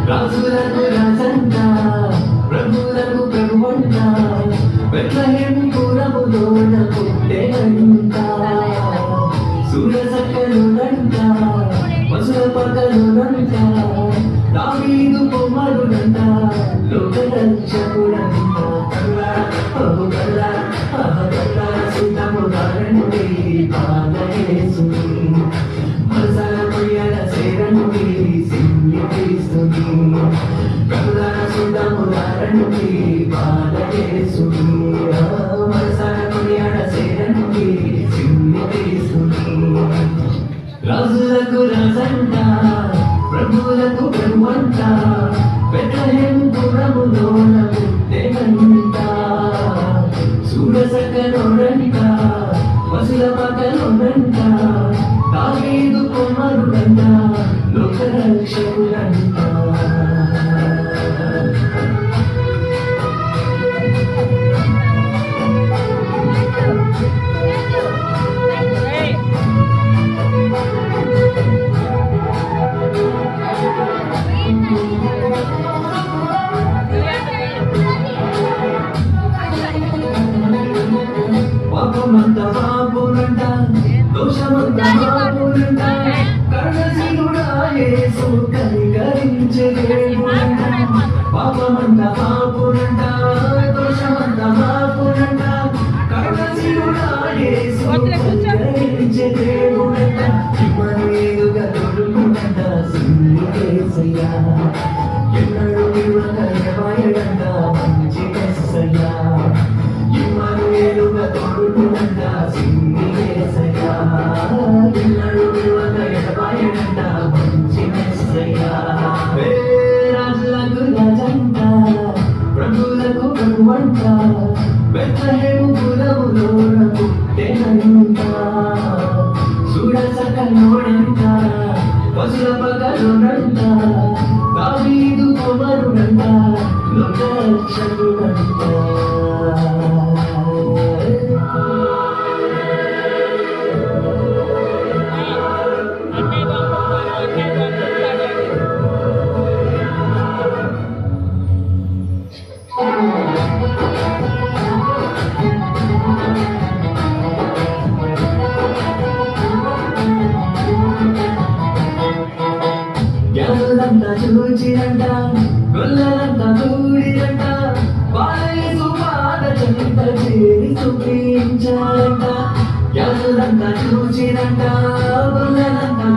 రాజులకు రాజంట ప్రభువులకు ప్రభువంట బెత్లెహేము పురములోన పుట్టెనంట సూర్యసక్కలునంట పశుల పక్కలునంట దావీదు కుమారుడంట లోకరక్షకుడంట సుతముదారండి పాదయేసుని మనసార ప్రియల సేరండి సింగి క్రీస్తుని ప్రభుదార సుతముదారండి పాదయేసుని మనసార ప్రియల సేరండి సింగి క్రీస్తుని రాజులకు రాజంట ప్రభువులకు ప్రభువంట బెత్లెహేము పురములోన పుట్టెనంట సూరసక్కలోనంట పశుల పక్కలోనంట దావీదు కుమారుడంట లోకరక్షకుడంట పాపమంత పాపునంట దోషమంత పాపునంట కరుణశీలుడా యేసు కనికరించే దేవుడంట పాపమంత పాపునంట దోషమంత పాపునంట కరుణశీలుడా యేసు కనికరించే దేవుడంట ఇమ్మనేలుగా తోడుకుంట సింగికేసయ్యా ఎన్నడూ విలువక ఎడబాయడంట మంచి మెస్సయ్యా ఇమ్మనేలుగా తోడుకుంట సింగికేసయ్యా ఎన్నడూ విలువక ఎడబాయడంట మంచి మెస్సయ్యా రాజులకు రాజంట ప్రభువులకు ప్రభువంట బెత్లెహేము పురములోన పుట్టెనంట సూరసక్కలోనంట పశుల పక్కలోనంట దావీదు కుమారుడంట లోకరక్షకుడంట జ్ఞానులంతా చూచిరంట గొల్లలంతా కూడిరంట బాలయేసు పాద చెంత చేరి చూపించారంట జ్ఞానులంతా చూచిరంట గొల్లలంతా